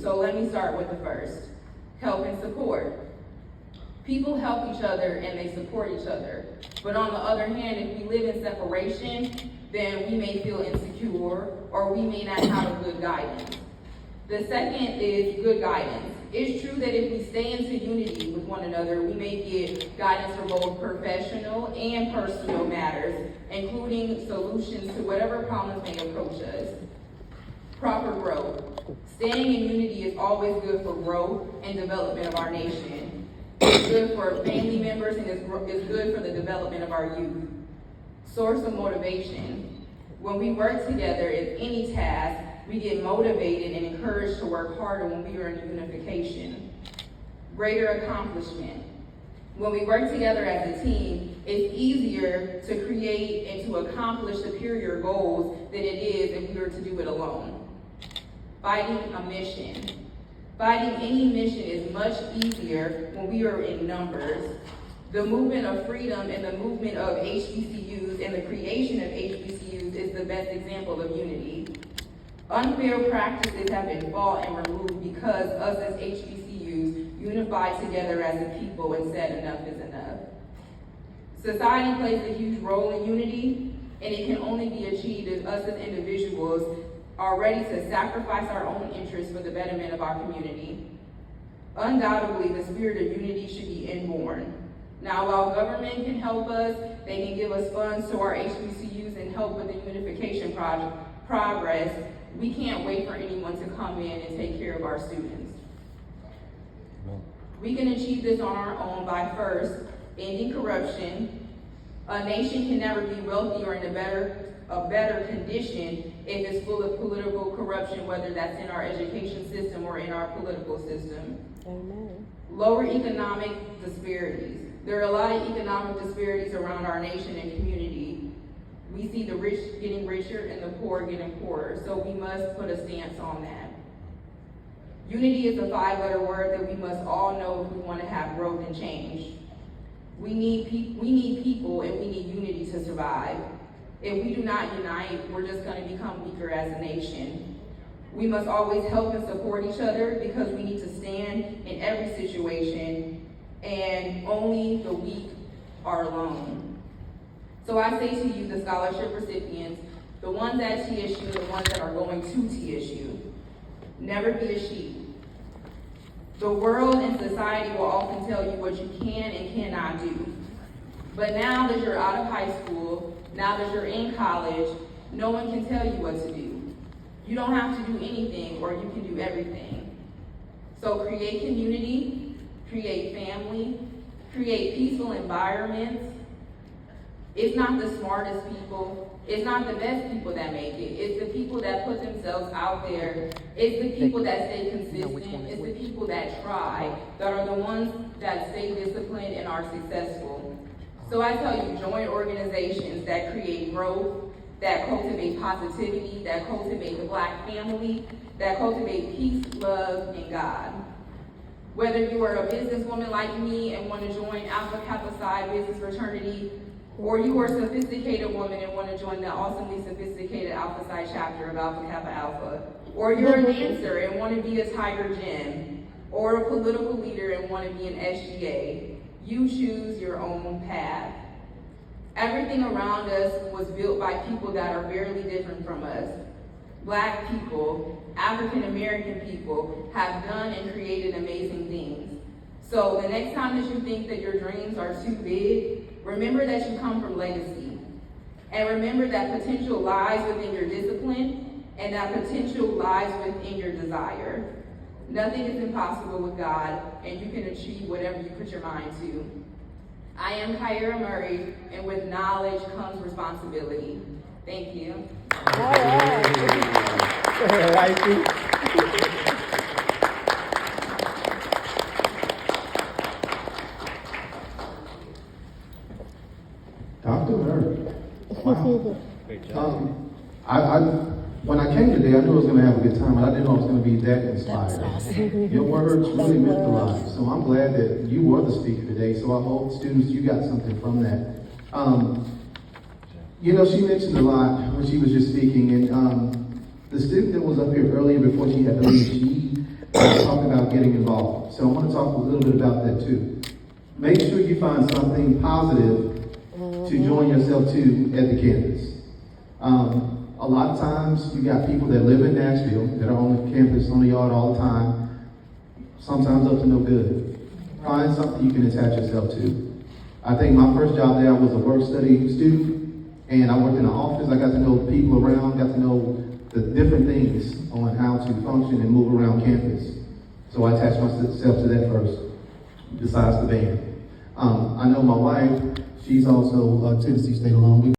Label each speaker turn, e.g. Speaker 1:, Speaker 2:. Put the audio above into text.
Speaker 1: So let me start with the first, help and support. People help each other and they support each other. But on the other hand, if we live in separation, then we may feel insecure or we may not have a good guidance. The second is good guidance. It's true that if we stay into unity with one another, we may get guidance for both professional and personal matters, including solutions to whatever problems may approach us. Proper growth. Staying in unity is always good for growth and development of our nation. It's good for family members and it's good for the development of our youth. Source of motivation. When we work together in any task, we get motivated and encouraged to work harder when we are in unification. Greater accomplishment. When we work together as a team, it's easier to create and to accomplish superior goals than it is if we were to do it alone. Fighting a mission. Fighting any mission is much easier when we are in numbers. The movement of freedom and the movement of HBCUs and the creation of HBCUs is the best example of unity. Unfair practices have been fought and removed because us as HBCUs unified together as a people and said enough is enough. Society plays a huge role in unity, and it can only be achieved if us as individuals are ready to sacrifice our own interests for the betterment of our community. Undoubtedly, the spirit of unity should be inborn. Now, while government can help us, they can give us funds to our HBCUs and help with the unification progress, we can't wait for anyone to come in and take care of our students. We can achieve this on our own by first, ending corruption. A nation can never be wealthy or in a better condition if it's full of political corruption, whether that's in our education system or in our political system.
Speaker 2: Amen.
Speaker 1: Lower economic disparities. There are a lot of economic disparities around our nation and community. We see the rich getting richer and the poor getting poorer, so we must put a stance on that. Unity is a 5-letter word that we must all know if we want to have growth and change. We need people and we need unity to survive. If we do not unite, we're just going to become weaker as a nation. We must always help and support each other because we need to stand in every situation, and only the weak are alone. So I say to you, the scholarship recipients, the ones at TSU, the ones that are going to TSU, never be a sheep. The world and society will often tell you what you can and cannot do. But now that you're out of high school, now that you're in college, no one can tell you what to do. You don't have to do anything, or you can do everything. So create community, create family, create peaceful environments. It's not the smartest people, it's not the best people that make it. It's the people that put themselves out there. It's the people that stay consistent. It's the people that try, that are the ones that stay disciplined and are successful. So I tell you, join organizations that create growth, that cultivate positivity, that cultivate the Black family, that cultivate peace, love, and God. Whether you are a businesswoman like me and want to join Alpha Kappa Psi Business Fraternity, or you are a sophisticated woman and want to join the awesomely sophisticated Alpha Psi chapter of Alpha Kappa Alpha, or you're a dancer and want to be a Tiger Gym, or a political leader and want to be an SGA, you choose your own path. Everything around us was built by people that are barely different from us. Black people, African American people have done and created amazing things. So the next time that you think that your dreams are too big, remember that you come from legacy. And remember that potential lies within your discipline, and that potential lies within your desire. Nothing is impossible with God, and you can achieve whatever you put your mind to. I am Kyra Murray, and with knowledge comes responsibility. Thank you.
Speaker 2: All right.
Speaker 3: Dr. Murray. Wow. When I came today, I knew I was going to have a good time, but I didn't know I was going to be that inspired.
Speaker 2: Awesome.
Speaker 3: Your words really meant a lot. So I'm glad that you were the speaker today. So I hope students, you got something from that. She mentioned a lot when she was just speaking, and the student that was up here earlier before she had to leave, she talk about getting involved. So I want to talk a little bit about that too. Make sure you find something positive to join yourself to at the campus. A lot of times you got people that live in Nashville that are on the campus, on the yard all the time, sometimes up to no good. Find something you can attach yourself to. I think my first job there, I was a work-study student, and I worked in the office. I got to know people around, got to know the different things on how to function and move around campus. So I attached myself to that first, besides the band. I know my wife, she's also a Tennessee State alum.